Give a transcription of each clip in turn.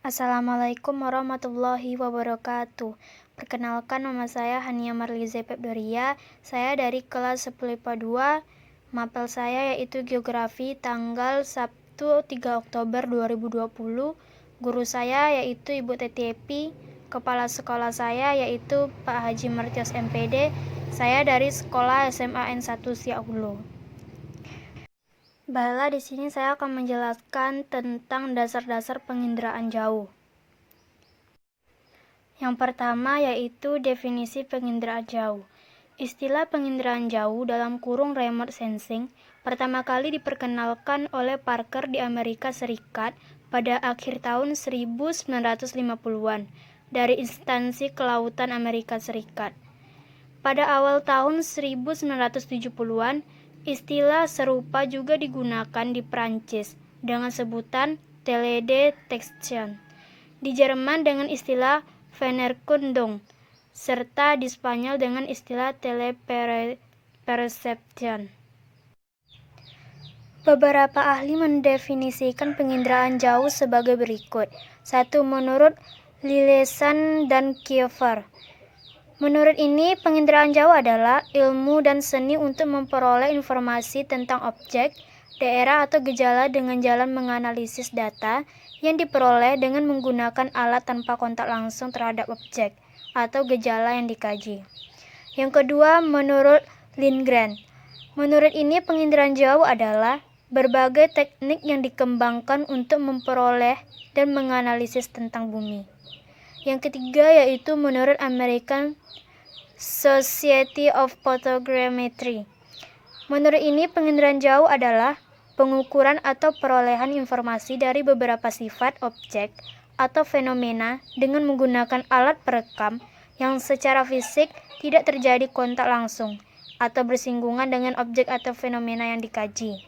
Assalamualaikum warahmatullahi wabarakatuh. Perkenalkan, nama saya Hania Marliza Febdoria. Saya dari kelas 10 IPA 2. Mapel saya yaitu Geografi, tanggal Sabtu 3 Oktober 2020. Guru saya yaitu Ibu Teti Epi. Kepala sekolah saya yaitu Pak Haji Martios MPD. Saya dari sekolah SMA N1 Siaulo. Baiklah, di sini saya akan menjelaskan tentang dasar-dasar penginderaan jauh. Yang pertama yaitu definisi penginderaan jauh. Istilah penginderaan jauh dalam kurung remote sensing pertama kali diperkenalkan oleh Parker di Amerika Serikat pada akhir tahun 1950-an dari instansi kelautan Amerika Serikat. Pada awal tahun 1970-an, istilah serupa juga digunakan di Prancis dengan sebutan télédétection, di Jerman dengan istilah Fernerkundung, serta di Spanyol dengan istilah teleperception. Beberapa ahli mendefinisikan penginderaan jauh sebagai berikut. 1. Menurut Lillesand dan Kiefer. Menurut ini, penginderaan jauh adalah ilmu dan seni untuk memperoleh informasi tentang objek, daerah atau gejala dengan jalan menganalisis data yang diperoleh dengan menggunakan alat tanpa kontak langsung terhadap objek atau gejala yang dikaji. Yang kedua, menurut Lindgren. Menurut ini, penginderaan jauh adalah berbagai teknik yang dikembangkan untuk memperoleh dan menganalisis tentang bumi. Yang ketiga yaitu menurut American Society of Photogrammetry. Menurut ini, penginderaan jauh adalah pengukuran atau perolehan informasi dari beberapa sifat objek atau fenomena dengan menggunakan alat perekam yang secara fisik tidak terjadi kontak langsung atau bersinggungan dengan objek atau fenomena yang dikaji.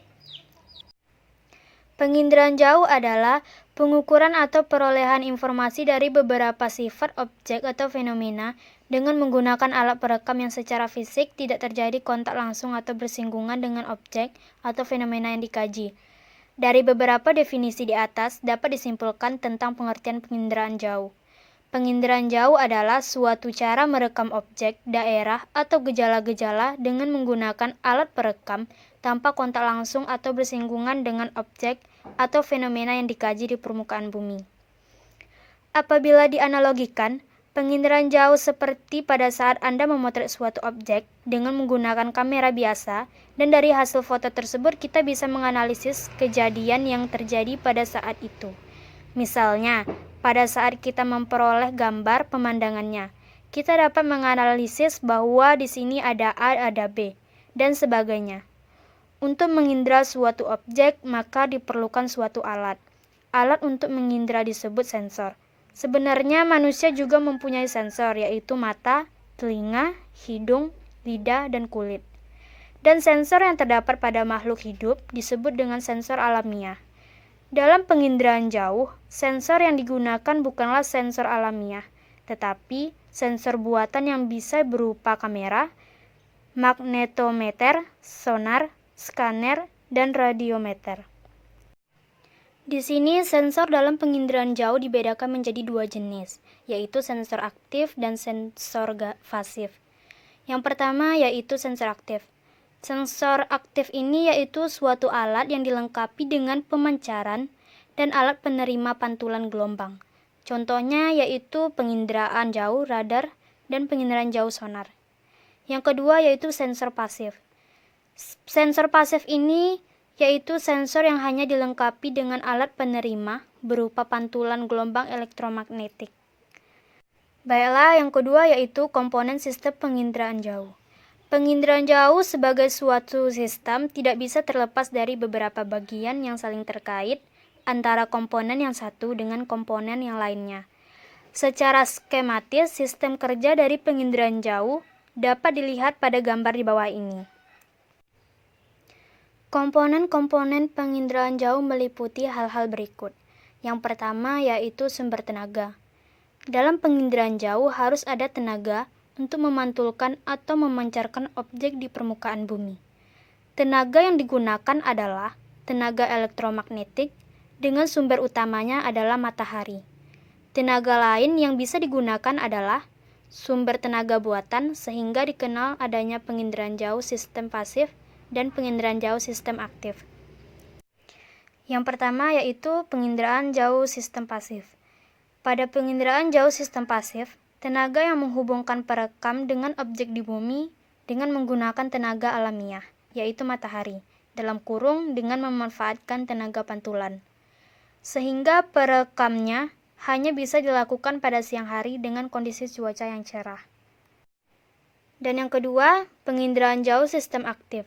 Penginderaan jauh adalah pengukuran atau perolehan informasi dari beberapa sifat objek atau fenomena dengan menggunakan alat perekam yang secara fisik tidak terjadi kontak langsung atau bersinggungan dengan objek atau fenomena yang dikaji. Dari beberapa definisi di atas dapat disimpulkan tentang pengertian penginderaan jauh. Penginderaan jauh adalah suatu cara merekam objek, daerah, atau gejala-gejala dengan menggunakan alat perekam tanpa kontak langsung atau bersinggungan dengan objek atau fenomena yang dikaji di permukaan bumi. Apabila dianalogikan, penginderaan jauh seperti pada saat Anda memotret suatu objek dengan menggunakan kamera biasa, dan dari hasil foto tersebut kita bisa menganalisis kejadian yang terjadi pada saat itu. Misalnya, pada saat kita memperoleh gambar pemandangannya, kita dapat menganalisis bahwa di sini ada A, ada B, dan sebagainya. Untuk mengindra suatu objek, maka diperlukan suatu alat. Alat untuk mengindra disebut sensor. Sebenarnya manusia juga mempunyai sensor, yaitu mata, telinga, hidung, lidah, dan kulit. Dan sensor yang terdapat pada makhluk hidup disebut dengan sensor alamiah. Dalam penginderaan jauh, sensor yang digunakan bukanlah sensor alamiah, tetapi sensor buatan yang bisa berupa kamera, magnetometer, sonar, skaner, dan radiometer. Di sini sensor dalam penginderaan jauh dibedakan menjadi dua jenis, yaitu sensor aktif dan sensor pasif. Yang pertama yaitu sensor aktif. Sensor aktif ini yaitu suatu alat yang dilengkapi dengan pemancaran dan alat penerima pantulan gelombang. Contohnya yaitu penginderaan jauh radar dan penginderaan jauh sonar. Yang kedua yaitu sensor pasif. Sensor pasif ini yaitu sensor yang hanya dilengkapi dengan alat penerima berupa pantulan gelombang elektromagnetik. Baiklah, yang kedua yaitu komponen sistem penginderaan jauh. Penginderaan jauh sebagai suatu sistem tidak bisa terlepas dari beberapa bagian yang saling terkait antara komponen yang satu dengan komponen yang lainnya. Secara skematis, sistem kerja dari penginderaan jauh dapat dilihat pada gambar di bawah ini. Komponen-komponen penginderaan jauh meliputi hal-hal berikut. Yang pertama yaitu sumber tenaga. Dalam penginderaan jauh harus ada tenaga untuk memantulkan atau memancarkan objek di permukaan bumi. Tenaga yang digunakan adalah tenaga elektromagnetik dengan sumber utamanya adalah matahari. Tenaga lain yang bisa digunakan adalah sumber tenaga buatan, sehingga dikenal adanya penginderaan jauh sistem pasif dan penginderaan jauh sistem aktif. Yang pertama yaitu penginderaan jauh sistem pasif. Pada penginderaan jauh sistem pasif, tenaga yang menghubungkan perekam dengan objek di bumi dengan menggunakan tenaga alamiah, yaitu matahari, dalam kurung dengan memanfaatkan tenaga pantulan. Sehingga perekamnya hanya bisa dilakukan pada siang hari dengan kondisi cuaca yang cerah. Dan yang kedua, penginderaan jauh sistem aktif.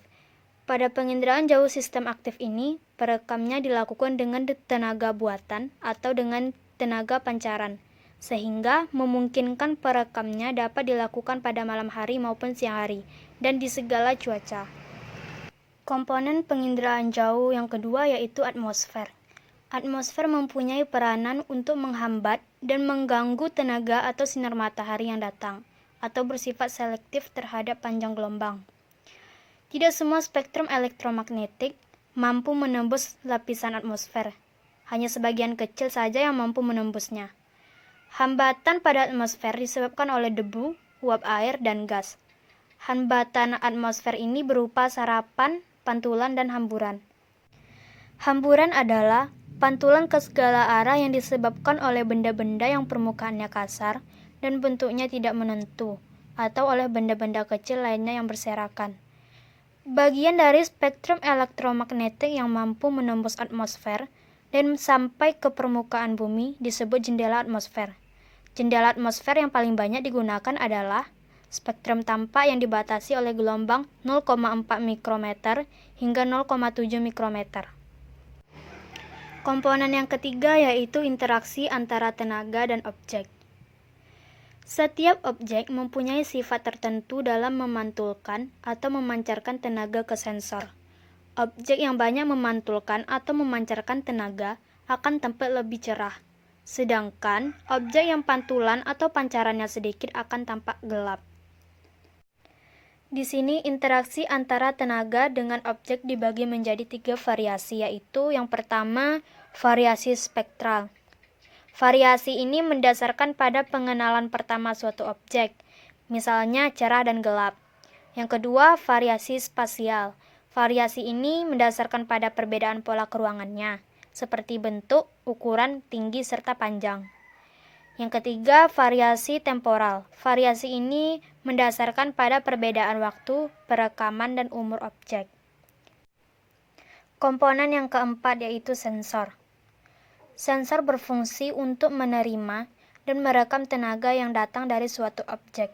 Pada penginderaan jauh sistem aktif ini, perekamnya dilakukan dengan tenaga buatan atau dengan tenaga pancaran, sehingga memungkinkan perekamnya dapat dilakukan pada malam hari maupun siang hari, dan di segala cuaca. Komponen penginderaan jauh yang kedua yaitu atmosfer. Atmosfer mempunyai peranan untuk menghambat dan mengganggu tenaga atau sinar matahari yang datang, atau bersifat selektif terhadap panjang gelombang. Tidak semua spektrum elektromagnetik mampu menembus lapisan atmosfer. Hanya sebagian kecil saja yang mampu menembusnya. Hambatan pada atmosfer disebabkan oleh debu, uap air, dan gas. Hambatan atmosfer ini berupa sarapan, pantulan, dan hamburan. Hamburan adalah pantulan ke segala arah yang disebabkan oleh benda-benda yang permukaannya kasar dan bentuknya tidak menentu, atau oleh benda-benda kecil lainnya yang berserakan. Bagian dari spektrum elektromagnetik yang mampu menembus atmosfer dan sampai ke permukaan bumi disebut jendela atmosfer. Jendela atmosfer yang paling banyak digunakan adalah spektrum tampak yang dibatasi oleh gelombang 0,4 mikrometer hingga 0,7 mikrometer. Komponen yang ketiga yaitu interaksi antara tenaga dan objek. Setiap objek mempunyai sifat tertentu dalam memantulkan atau memancarkan tenaga ke sensor. Objek yang banyak memantulkan atau memancarkan tenaga akan tampak lebih cerah, sedangkan objek yang pantulan atau pancarannya sedikit akan tampak gelap. Di sini interaksi antara tenaga dengan objek dibagi menjadi 3 variasi, yaitu yang pertama, variasi spektral. Variasi ini mendasarkan pada pengenalan pertama suatu objek, misalnya cerah dan gelap. Yang kedua, variasi spasial. Variasi ini mendasarkan pada perbedaan pola keruangannya, seperti bentuk, ukuran, tinggi, serta panjang. Yang ketiga, variasi temporal. Variasi ini mendasarkan pada perbedaan waktu, perekaman, dan umur objek. Komponen yang keempat yaitu sensor. Sensor berfungsi untuk menerima dan merekam tenaga yang datang dari suatu objek.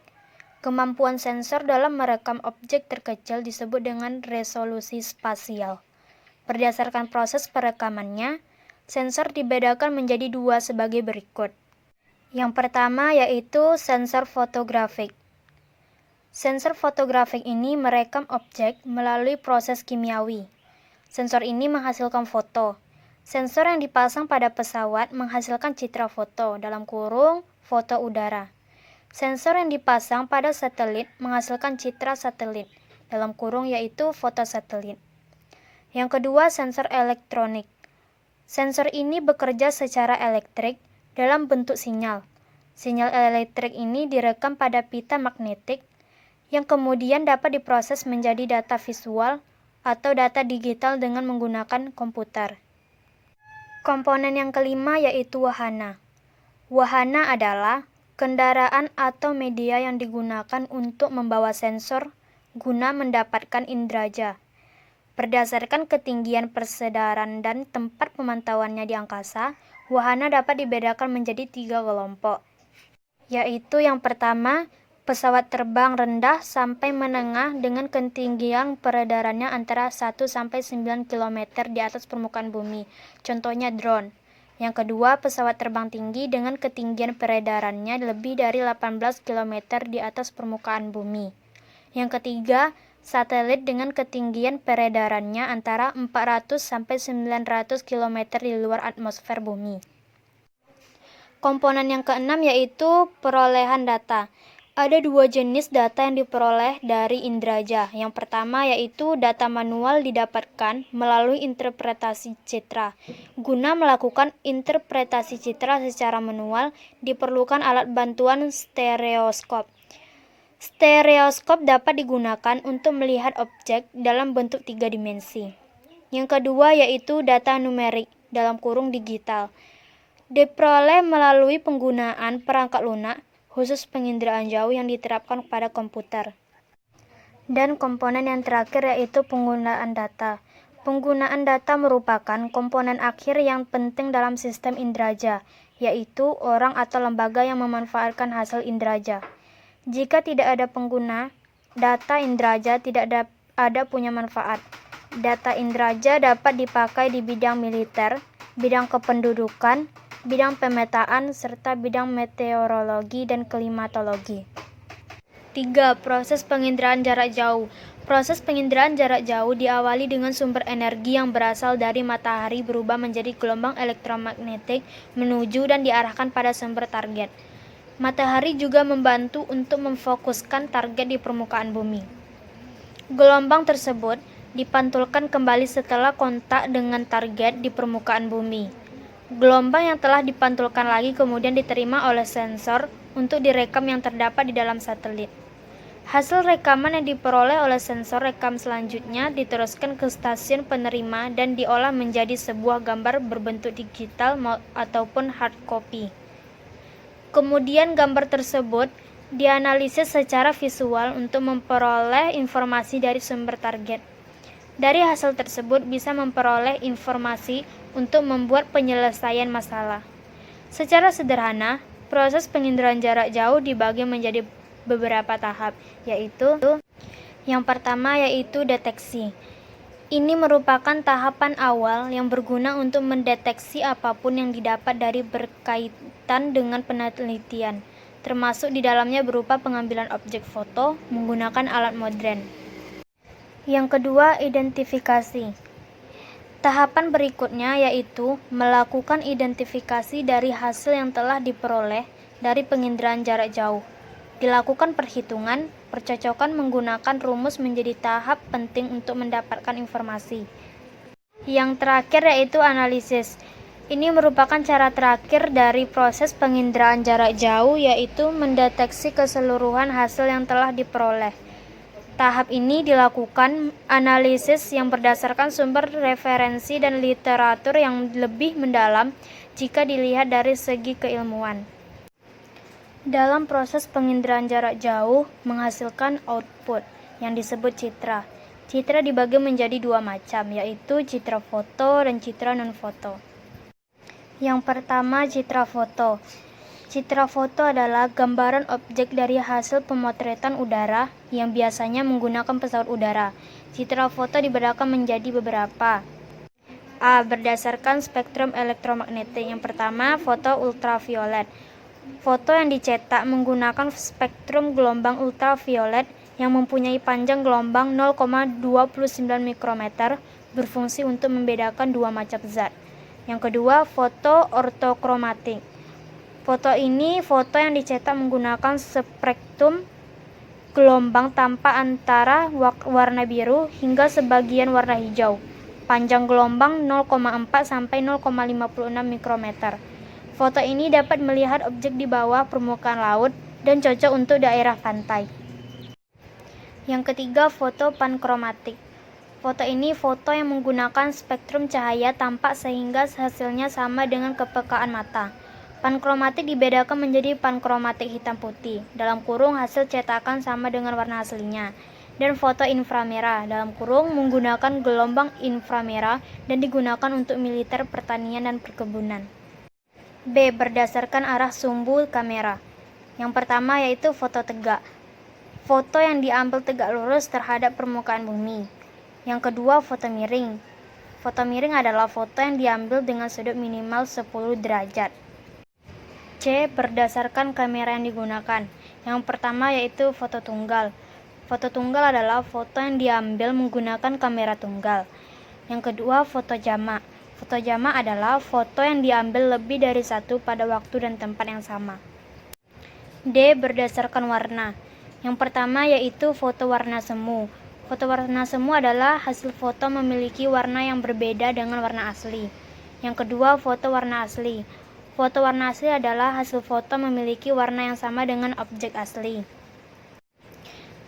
Kemampuan sensor dalam merekam objek terkecil disebut dengan resolusi spasial. Berdasarkan proses perekamannya, sensor dibedakan menjadi 2 sebagai berikut. Yang pertama yaitu sensor fotografik. Sensor fotografik ini merekam objek melalui proses kimiawi. Sensor ini menghasilkan foto. Sensor yang dipasang pada pesawat menghasilkan citra foto, dalam kurung, foto udara. Sensor yang dipasang pada satelit menghasilkan citra satelit, dalam kurung yaitu foto satelit. Yang kedua, sensor elektronik. Sensor ini bekerja secara elektrik dalam bentuk sinyal. Sinyal elektrik ini direkam pada pita magnetik yang kemudian dapat diproses menjadi data visual atau data digital dengan menggunakan komputer. Komponen yang kelima yaitu wahana. Wahana adalah kendaraan atau media yang digunakan untuk membawa sensor guna mendapatkan indraja. Berdasarkan ketinggian persedaran dan tempat pemantauannya di angkasa, wahana dapat dibedakan menjadi 3 kelompok, yaitu yang pertama, pesawat terbang rendah sampai menengah dengan ketinggian peredarannya antara 1-9 km di atas permukaan bumi, contohnya drone. Yang kedua, pesawat terbang tinggi dengan ketinggian peredarannya lebih dari 18 km di atas permukaan bumi. Yang ketiga, satelit dengan ketinggian peredarannya antara 400-900 km di luar atmosfer bumi. Komponen yang keenam yaitu perolehan data. Ada dua jenis data yang diperoleh dari Indraja. Yang pertama yaitu data manual didapatkan melalui interpretasi citra. Guna melakukan interpretasi citra secara manual, diperlukan alat bantuan stereoskop. Stereoskop dapat digunakan untuk melihat objek dalam bentuk 3 dimensi. Yang kedua yaitu data numerik (digital). Diperoleh melalui penggunaan perangkat lunak khusus penginderaan jauh yang diterapkan pada komputer. Dan komponen yang terakhir yaitu penggunaan data. Penggunaan data merupakan komponen akhir yang penting dalam sistem Indraja, yaitu orang atau lembaga yang memanfaatkan hasil Indraja. Jika tidak ada pengguna, data Indraja tidak ada punya manfaat. Data Indraja dapat dipakai di bidang militer, bidang kependudukan, bidang pemetaan, serta bidang meteorologi dan klimatologi. 3. Proses penginderaan jarak jauh. Proses penginderaan jarak jauh diawali dengan sumber energi yang berasal dari matahari berubah menjadi gelombang elektromagnetik menuju dan diarahkan pada sumber target. Matahari juga membantu untuk memfokuskan target di permukaan bumi. Gelombang tersebut dipantulkan kembali setelah kontak dengan target di permukaan bumi. Gelombang yang telah dipantulkan lagi kemudian diterima oleh sensor untuk direkam yang terdapat di dalam satelit. Hasil rekaman yang diperoleh oleh sensor rekam selanjutnya diteruskan ke stasiun penerima dan diolah menjadi sebuah gambar berbentuk digital ataupun hard copy. Kemudian gambar tersebut dianalisis secara visual untuk memperoleh informasi dari sumber target. Dari hasil tersebut bisa memperoleh informasi untuk membuat penyelesaian masalah. Secara sederhana, proses penginderaan jarak jauh dibagi menjadi beberapa tahap, yaitu yang pertama yaitu deteksi. Ini merupakan tahapan awal yang berguna untuk mendeteksi apapun yang didapat dari berkaitan dengan penelitian, termasuk di dalamnya berupa pengambilan objek foto menggunakan alat modern. Yang kedua, identifikasi. Tahapan berikutnya yaitu melakukan identifikasi dari hasil yang telah diperoleh dari penginderaan jarak jauh. Dilakukan perhitungan, percocokan menggunakan rumus menjadi tahap penting untuk mendapatkan informasi. Yang terakhir yaitu analisis. Ini merupakan cara terakhir dari proses penginderaan jarak jauh yaitu mendeteksi keseluruhan hasil yang telah diperoleh. Tahap ini dilakukan analisis yang berdasarkan sumber referensi dan literatur yang lebih mendalam jika dilihat dari segi keilmuan. Dalam proses penginderaan jarak jauh menghasilkan output yang disebut citra. Citra dibagi menjadi dua macam, yaitu citra foto dan citra non-foto. Yang pertama, citra foto. Citra foto adalah gambaran objek dari hasil pemotretan udara yang biasanya menggunakan pesawat udara. Citra foto dibedakan menjadi beberapa. A. Berdasarkan spektrum elektromagnetik. Yang pertama, foto ultraviolet. Foto yang dicetak menggunakan spektrum gelombang ultraviolet yang mempunyai panjang gelombang 0,29 mikrometer berfungsi untuk membedakan dua macam zat. Yang kedua, foto ortokromatik. Foto ini foto yang dicetak menggunakan spektrum gelombang tanpa antara warna biru hingga sebagian warna hijau. Panjang gelombang 0,4 sampai 0,56 mikrometer. Foto ini dapat melihat objek di bawah permukaan laut dan cocok untuk daerah pantai. Yang ketiga, foto pankromatik. Foto ini foto yang menggunakan spektrum cahaya tampak sehingga hasilnya sama dengan kepekaan mata. Pankromatik dibedakan menjadi pankromatik hitam putih, dalam kurung hasil cetakan sama dengan warna aslinya, dan foto inframerah, dalam kurung menggunakan gelombang inframerah dan digunakan untuk militer, pertanian, dan perkebunan. B. Berdasarkan arah sumbu kamera. Yang pertama yaitu foto tegak. Foto yang diambil tegak lurus terhadap permukaan bumi. Yang kedua, foto miring. Foto miring adalah foto yang diambil dengan sudut minimal 10 derajat. C. Berdasarkan kamera yang digunakan. Yang pertama yaitu foto tunggal. Foto tunggal adalah foto yang diambil menggunakan kamera tunggal. Yang kedua, foto jamak. Foto jamak adalah foto yang diambil lebih dari satu pada waktu dan tempat yang sama. D. Berdasarkan warna. Yang pertama yaitu foto warna semu. Foto warna semu adalah hasil foto memiliki warna yang berbeda dengan warna asli. Yang kedua, foto warna asli. Foto warna asli adalah hasil foto memiliki warna yang sama dengan objek asli.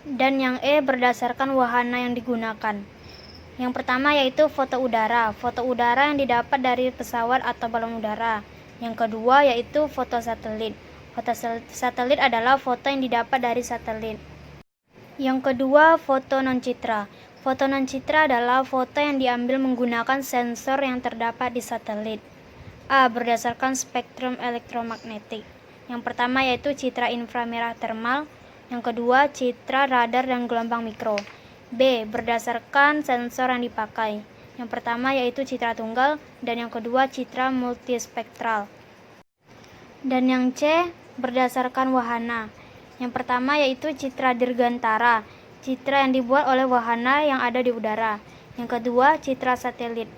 Dan yang E, berdasarkan wahana yang digunakan. Yang pertama yaitu foto udara. Foto udara yang didapat dari pesawat atau balon udara. Yang kedua yaitu foto satelit. Foto satelit adalah foto yang didapat dari satelit. Yang kedua, foto non-citra. Foto non-citra adalah foto yang diambil menggunakan sensor yang terdapat di satelit. A. Berdasarkan spektrum elektromagnetik. Yang pertama yaitu citra inframerah termal. Yang kedua, citra radar dan gelombang mikro. B. Berdasarkan sensor yang dipakai. Yang pertama yaitu citra tunggal dan yang kedua citra multispektral. Dan yang C. Berdasarkan wahana. Yang pertama yaitu citra dirgantara, citra yang dibuat oleh wahana yang ada di udara. Yang kedua, citra satelit,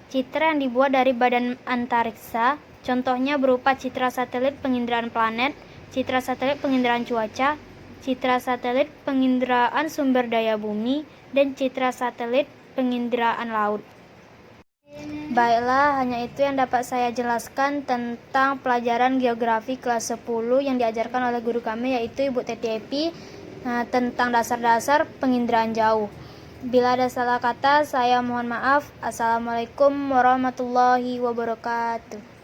citra yang dibuat dari badan antariksa, contohnya berupa citra satelit penginderaan planet, citra satelit penginderaan cuaca, citra satelit penginderaan sumber daya bumi, dan citra satelit penginderaan laut. Baiklah, hanya itu yang dapat saya jelaskan tentang pelajaran geografi kelas 10 yang diajarkan oleh guru kami yaitu Ibu Teti Epi tentang dasar-dasar penginderaan jauh. Bila ada salah kata, saya mohon maaf. Assalamualaikum warahmatullahi wabarakatuh.